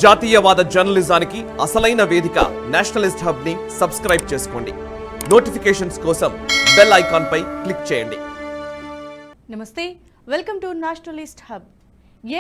జాతీయవాద జర్నలిజానికి అసలైన వేదిక నేషనలిస్ట్ హబ్ ని సబ్స్క్రైబ్ చేసుకోండి. నోటిఫికేషన్స్ కోసం బెల్ ఐకాన్ పై క్లిక్ చేయండి. నమస్తే, welcome to Nationalist hub.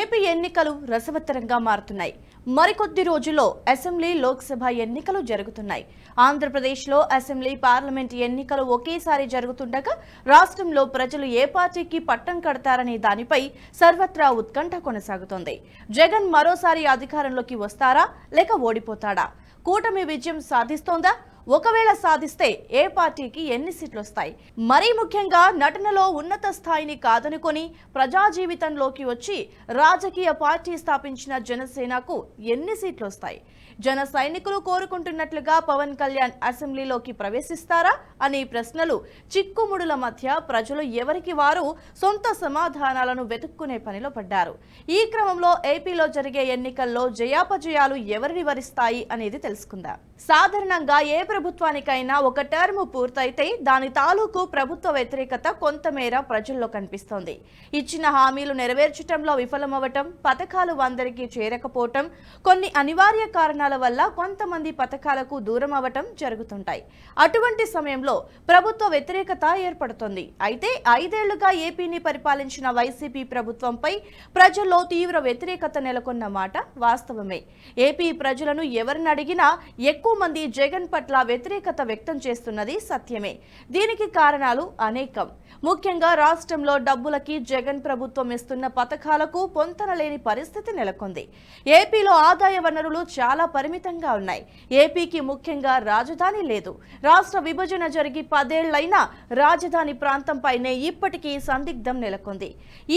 AP ఎన్నికలు రసవత్తరంగా మారుతున్నాయి. మరికొద్ది రోజుల్లో అసెంబ్లీ, లోక్సభ ఎన్నికలు జరుగుతున్నాయి. ఆంధ్రప్రదేశ్లో అసెంబ్లీ, పార్లమెంట్ ఎన్నికలు ఒకేసారి జరుగుతుండగా రాష్ట్రంలో ప్రజలు ఏ పార్టీకి పట్టం కడతారనే దానిపై సర్వత్రా ఉత్కంఠ కొనసాగుతోంది. జగన్ మరోసారి అధికారంలోకి వస్తారా లేక ఓడిపోతాడా? కూటమి విజయం సాధిస్తోందా? ఒకవేళ సాధిస్తే ఏ పార్టీకి ఎన్ని సీట్లు వస్తాయి? మరీ ముఖ్యంగా నటనలో ఉన్నత స్థాయిని కాదనుకొని ప్రజా జీవితంలోకి వచ్చి రాజకీయ పార్టీ స్థాపించిన జనసేనకు ఎన్ని సీట్లు వస్తాయి? జన సైనికులు కోరుకుంటున్నట్లుగా పవన్ కళ్యాణ్ అసెంబ్లీలోకి ప్రవేశిస్తారా అనే ప్రశ్నలు చిక్కుముడుల మధ్య ప్రజలు ఎవరికి వారు సొంత సమాధానాలను వెతుక్కునే పనిలో పడ్డారు. ఈ క్రమంలో ఏపీలో జరిగే ఎన్నికల్లో జయాపజయాలు ఎవరిని వరిస్తాయి అనేది తెలుసుకుందాం. సాధారణంగా ఏ ప్రభుత్వానికైనా ఒక టర్మ్ పూర్తయితే దాని తాలూకు ప్రభుత్వ వ్యతిరేకత కొంతమేర ప్రజల్లో కనిపిస్తోంది. ఇచ్చిన హామీలు నెరవేర్చడంలో విఫలమవటం, పథకాలు అందరికీ చేరకపోవటం, కొన్ని అనివార్య కారణాల వల్ల కొంతమంది పథకాలకు దూరం అవ్వటం జరుగుతుంటాయి. అటువంటి సమయంలో ప్రభుత్వ వ్యతిరేకత ఏర్పడుతుంది. అయితే 5 ఏళ్లుగా ఏపీని పరిపాలించిన వైసీపీ ప్రభుత్వంపై ప్రజల్లో తీవ్ర వ్యతిరేకత నెలకొన్న మాట వాస్తవమే. ఏపీ ప్రజలను ఎవరిని అడిగినా ఎక్కువ మంది జగన్ పట్ల వ్యతిరేకత వ్యక్తం చేస్తున్నది సత్యమే. దీనికి కారణాలు అనేకం. ముఖ్యంగా రాష్ట్రంలో డబ్బులకి జగన్ ప్రభుత్వం ఇస్తున్న పథకాలకు పొంతనలేని పరిస్థితి నెలకొంది. ఏపీలో ఆదాయ వనరులు చాలా పరిమితంగా ఉన్నాయి. ఏపీకి ముఖ్యంగా రాజధాని లేదు. రాష్ట్ర విభజన జరిగి 10 ఏళ్లైనా రాజధాని ప్రాంతంపైనే ఇప్పటికీ సందిగ్ధం నెలకొంది.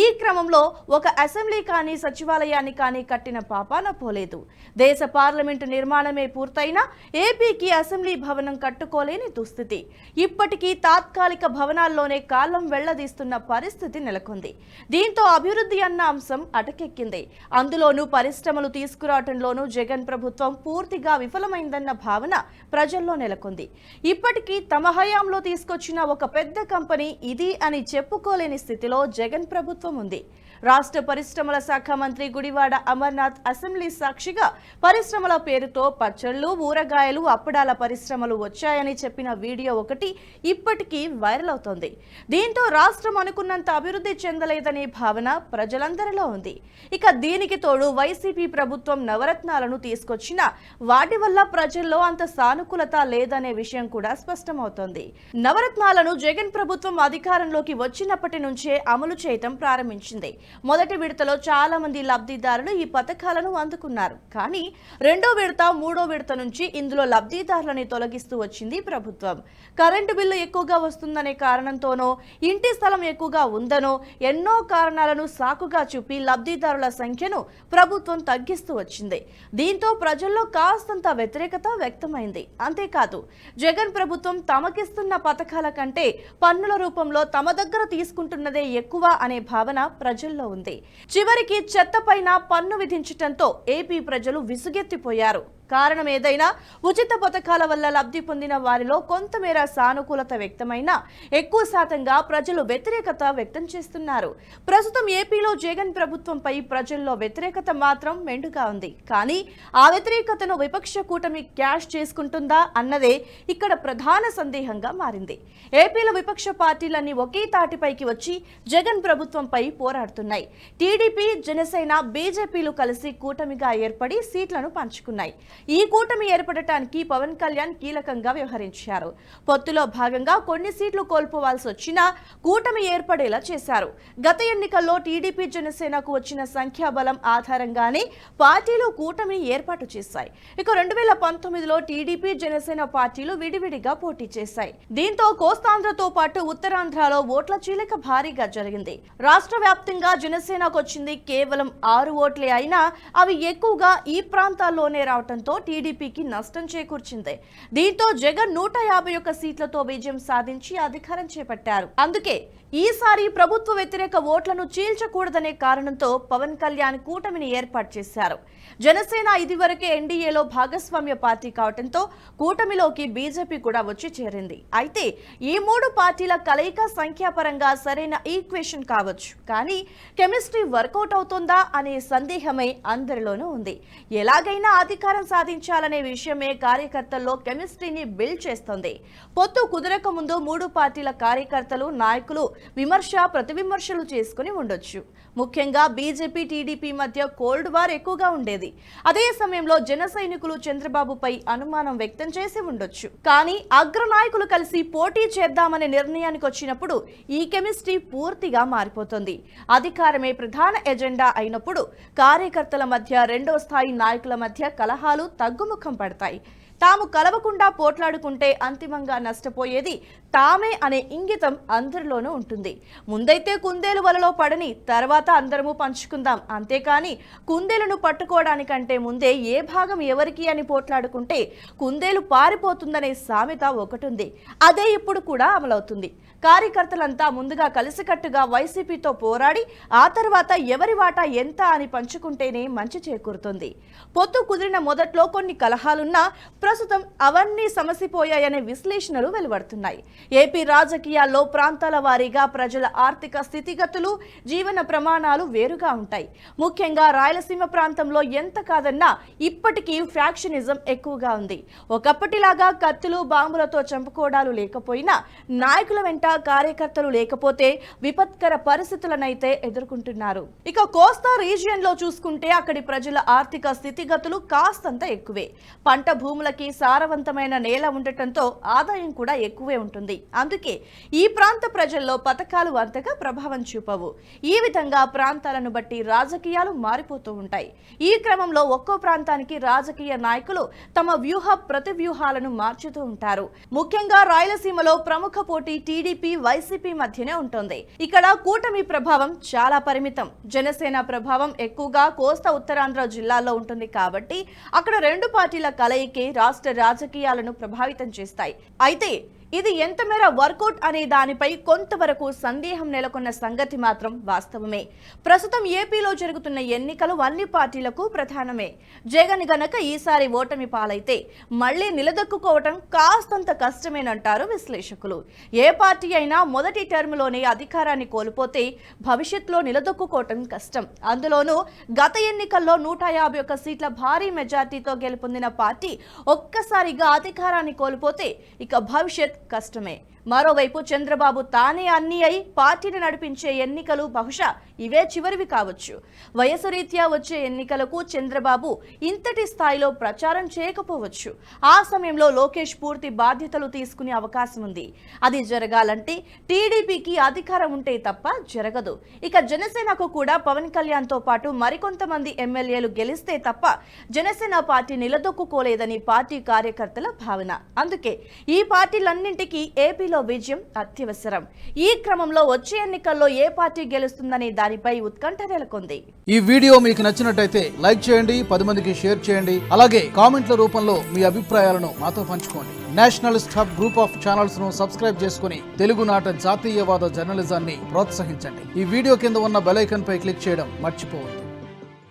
ఈ క్రమంలో ఒక అసెంబ్లీ కానీ సచివాలయాన్ని కానీ కట్టిన పాపాన పోలేదు. దేశ పార్లమెంటు నిర్మాణమే పూర్తయినా ఏపీకి అసెంబ్లీ భవనం కట్టుకోలేని దుస్థితి. ఇప్పటికీ తాత్కాలిక భవనాల్లోనే కాలం వెళ్లదీస్తున్న పరిస్థితి నెలకొంది. దీంతో అభివృద్ధి అన్న అంశం అటకెక్కింది. అందులోనూ పరిశ్రమలు తీసుకురావడంలోనూ జగన్ ప్రభుత్వం పూర్తిగా విఫలమైందన్న భావన ప్రజల్లో నెలకొంది. ఇప్పటికీ తమ హయాంలో తీసుకొచ్చిన ఒక పెద్ద కంపెనీ ఇది అని చెప్పుకోలేని స్థితిలో జగన్ ప్రభుత్వం ఉంది. రాష్ట్ర పరిశ్రమల శాఖ మంత్రి గుడివాడ అమర్నాథ్ అసెంబ్లీ సాక్షిగా పరిశ్రమల పేరుతో పచ్చళ్లు, ఊరగాయలు, అప్పడాల పరిశ్రమలు వచ్చాయని చెప్పిన వీడియో ఒకటి ఇప్పటికీ వైరల్ అవుతోంది. దీంతో రాష్ట్రం అనుకున్నంత అభివృద్ధి చెందలేదనే భావన ప్రజలందరిలో ఉంది. ఇక దీనికి తోడు వైసీపీ ప్రభుత్వం నవరత్నాలను తీసుకొచ్చినా వాటి వల్ల ప్రజల్లో అంత సానుకూలత లేదనే విషయం కూడా స్పష్టమవుతోంది. నవరత్నాలను జగన్ ప్రభుత్వం అధికారంలోకి వచ్చినప్పటి నుంచే అమలు చేయటం ప్రారంభించింది. మొదటి విడతలో చాలా మంది లబ్ధిదారులు ఈ పథకాలను అందుకున్నారు. కానీ 2వ విడత, 3వ విడత నుంచి ఇందులో లబ్ధిదారులని తొలగిస్తూ వచ్చింది ప్రభుత్వం. కరెంటు బిల్లు ఎక్కువగా వస్తుందనే కారణంతోనో, ఇంటి స్థలం ఎక్కువగా ఉందనో ఎన్నో కారణాలను సాకుగా చూపి లబ్ధిదారుల సంఖ్యను ప్రభుత్వం తగ్గిస్తూ వచ్చింది. దీంతో ప్రజల్లో కాస్తంత వ్యతిరేకత వ్యక్తమైంది. అంతేకాదు, జగన్ ప్రభుత్వం తమకిస్తున్న పథకాల కంటే పన్నుల రూపంలో తమ దగ్గర తీసుకుంటున్నదే ఎక్కువ అనే భావన ప్రజల్లో ఉంది. చివరికి చెత్తపైన పన్ను విధించటంతో ఏపీ ప్రజలు విసుగెత్తిపోయారు. కారణం ఏదైనా ఉచిత పథకాల వల్ల లబ్ధి పొందిన వారిలో కొంతమేర సానుకూలత వ్యక్తమైనా ఎక్కువ శాతంగా ప్రజలు వ్యతిరేకత వ్యక్తం చేస్తున్నారు. ప్రస్తుతం ఏపీలో జగన్ ప్రభుత్వంపై ప్రజల్లో వ్యతిరేకత మాత్రం మెండుగా ఉంది. కానీ ఆ వ్యతిరేకతను విపక్ష కూటమి క్యాష్ చేసుకుంటుందా అన్నదే ఇక్కడ ప్రధాన సందేహంగా మారింది. ఏపీలో విపక్ష పార్టీలన్నీ ఒకే తాటిపైకి వచ్చి జగన్ ప్రభుత్వంపై పోరాడుతున్నాయి. టీడీపీ, జనసేన, బీజేపీలు కలిసి కూటమిగా ఏర్పడి సీట్లను పంచుకున్నాయి. ఈ కూటమి ఏర్పడటానికి పవన్ కళ్యాణ్ కీలకంగా వ్యవహరించారు. పొత్తులో భాగంగా కొన్ని సీట్లు కోల్పోవాల్సి వచ్చినా కూటమి ఏర్పడేలా చేశారు. గత ఎన్నికల్లో టీడీపీ, జనసేనకు వచ్చిన సంఖ్యాబలం ఆధారంగానే పార్టీలు కూటమిని ఏర్పాటు చేశాయి. ఇక 2019లో టీడీపీ, జనసేన పార్టీలు విడివిడిగా పోటీ చేశాయి. దీంతో కోస్తాంధ్రతో పాటు ఉత్తరాంధ్రలో ఓట్ల చీలిక భారీగా జరిగింది. రాష్ట్ర వ్యాప్తంగా జనసేనకు వచ్చింది కేవలం 6 ఓట్లే అయినా అవి ఎక్కువగా ఈ ప్రాంతాల్లోనే రావడంతో టీడీపీకి నష్టం చేకూర్చింది. దీంతో జగన్ 151 సీట్లతో విజయం సాధించి అధికారం చేపట్టారు. అందుకే ఈసారి ప్రభుత్వ వ్యతిరేక ఓట్లను చీల్చకూడదనే కారణంతో పవన్ కళ్యాణ్ కూటమిని ఏర్పాటు చేశారు. జనసేన ఇదివరకే ఎన్డీఏలో భాగస్వామ్య పార్టీ కావడంతో కూటమిలోకి బీజేపీ కూడా వచ్చి చేరింది. అయితే ఈ మూడు పార్టీల కలయిక సంఖ్యాపరంగా సరైన ఈక్వేషన్ కావచ్చు, కానీ కెమిస్ట్రీ వర్కౌట్ అవుతుందా అనే సందేహమే అందరిలోనూ ఉంది. ఎలాగైనా అధికారం సాధించాలనే విషయమే కార్యకర్తల్లో కెమిస్ట్రీని బిల్డ్ చేస్తోంది. పొత్తు కుదరక ముందు మూడు పార్టీల కార్యకర్తలు, నాయకులు విమర్శ ప్రతివిమర్శలు చేసుకుని ఉండొచ్చు. ముఖ్యంగా బీజేపీ టీడీపీ మధ్య కోల్డ్ వార్ ఎక్కువగా ఉండేది. అదే సమయంలో జన సైనికులు చంద్రబాబుపై అనుమానం వ్యక్తం చేసి ఉండొచ్చు. కానీ అగ్రనాయకులు కలిసి పోటీ చేద్దామనే నిర్ణయానికి వచ్చినప్పుడు ఈ కెమిస్ట్రీ పూర్తిగా మారిపోతుంది. అధికారమే ప్రధాన ఎజెండా అయినప్పుడు కార్యకర్తల మధ్య, రెండో స్థాయి నాయకుల మధ్య కలహాలు తగ్గుముఖం పడతాయి. తాము కలవకుండా పోట్లాడుకుంటే అంతిమంగా నష్టపోయేది తామే అనే ఇంగితం అందరిలోనూ ఉంటుంది. ముందైతే కుందేలు వలలో పడని, తర్వాత అందరము పంచుకుందాం, అంతేకాని కుందేలును పట్టుకోవడానికంటే ముందే ఏ భాగం ఎవరికి అని పోట్లాడుకుంటే కుందేలు పారిపోతుందనే సామెత ఒకటుంది. అదే ఇప్పుడు కూడా అమలవుతుంది. కార్యకర్తలంతా ముందుగా కలిసికట్టుగా వైసీపీతో పోరాడి ఆ తర్వాత ఎవరి వాటా ఎంత అని పంచుకుంటేనే మంచి చేకూరుతుంది. పొత్తు కుదిరిన మొదట్లో కొన్ని కలహాలున్నా ప్రస్తుతం అవన్నీ సమసిపోయాయనే విశ్లేషణలు వెలువడుతున్నాయి. ఏపీ రాజకీయాల్లో ప్రాంతాల వారీగా ప్రజల ఆర్థిక స్థితిగతులు, జీవన ప్రమాణాలు వేరుగా ఉంటాయి. ముఖ్యంగా రాయలసీమ ప్రాంతంలో ఎంత కాదన్నా ఇప్పటికీ ఫ్యాక్షనిజం ఎక్కువగా ఉంది. ఒకప్పటిలాగా కత్తులు, బాంబులతో చంపుకోవడాలు లేకపోయినా నాయకుల వెంట కార్యకర్తలు లేకపోతే విపత్కర పరిస్థితులనైతే ఎదుర్కొంటున్నారు. ఇక కోస్తా రీజియన్ లో చూసుకుంటే అక్కడి ప్రజల ఆర్థిక స్థితిగతులు కాస్తంత ఎక్కువే. పంట భూములకి సారవంతమైన నేల ఉండటంతో ఆదాయం కూడా ఎక్కువే ఉంటుంది. అందుకే ఈ ప్రాంత ప్రజల్లో పథకాలు అంతగా ప్రభావం చూపవు. ఈ విధంగా ప్రాంతాలను బట్టి రాజకీయాలు మారిపోతూ ఉంటాయి. ఈ క్రమంలో ఒక్కో ప్రాంతానికి రాజకీయ నాయకులు తమ వ్యూహ ప్రతివ్యూహాలను మార్చుతూ ఉంటారు. ముఖ్యంగా రాయలసీమలో ప్రముఖ పోటీ టీడీపీ, వైసీపీ మధ్యనే ఉంటుంది. ఇక్కడ కూటమి ప్రభావం చాలా పరిమితం. జనసేన ప్రభావం ఎక్కువగా కోస్తా ఉత్తరాంధ్ర జిల్లాల్లో ఉంటుంది కాబట్టి అక్కడ రెండు పార్టీల కలయికే రాష్ట్ర రాజకీయాలను ప్రభావితం చేస్తాయి. అయితే ఇది ఎంత మేర వర్కౌట్ అనే దానిపై కొంతవరకు సందేహం నెలకొన్న సంగతి మాత్రం వాస్తవమే. ప్రస్తుతం ఏపీలో జరుగుతున్న ఎన్నికలు అన్ని పార్టీలకు ప్రధానమే. జగన్ గనక ఈసారి ఓటమి పాలైతే మళ్లీ నిలదొక్కుకోవటం కాస్తంత కష్టమేనంటారు విశ్లేషకులు. ఏ పార్టీ అయినా మొదటి టర్మ్లోనే అధికారాన్ని కోల్పోతే భవిష్యత్తులో నిలదొక్కుకోవటం కష్టం. అందులోనూ గత ఎన్నికల్లో 151 సీట్ల భారీ మెజార్టీతో గెలుపొందిన పార్టీ ఒక్కసారిగా అధికారాన్ని కోల్పోతే ఇక భవిష్యత్ కష్టమే. మరోవైపు చంద్రబాబు తానే అన్ని అయి పార్టీని నడిపించే ఎన్నికలు బహుశా ఇవే చివరివి కావచ్చు. వయసు రీత్యా వచ్చే ఎన్నికలకు చంద్రబాబు ఇంతటి స్థాయిలో ప్రచారం చేయకపోవచ్చు. ఆ సమయంలో లోకేష్ పూర్తి బాధ్యతలు తీసుకునే అవకాశం ఉంది. అది జరగాలంటే టీడీపీకి అధికారం ఉంటే తప్ప జరగదు. ఇక జనసేనకు కూడా పవన్ కళ్యాణ్ తో పాటు మరికొంతమంది ఎమ్మెల్యేలు గెలిస్తే తప్ప జనసేన పార్టీ నిలదొక్కుకోలేదని పార్టీ కార్యకర్తల భావన. అందుకే ఈ పార్టీలన్నింటికీ ఏపీలో విజయం అత్యవసరం. ఈ క్రమంలో వచ్చే ఎన్నికల్లో ఏ పార్టీ గెలుస్తుందనే దానిపై ఉత్కంఠ నెలకొంది. ఈ వీడియో మీకు నచ్చినట్టయితే లైక్ చేయండి, 10 మందికి షేర్ చేయండి. అలాగే కామెంట్ల రూపంలో మీ అభిప్రాయాలను మాతో పంచుకోండి. Nationalist hub group of channels ను సబ్స్క్రైబ్ చేసుకుని తెలుగునాట జాతీయవాద జర్నలిజాన్ని ప్రోత్సహించండి. ఈ వీడియో కింద ఉన్న బెల్ ఐకాన్ పై క్లిక్ చేయడం మర్చిపోవద్దు.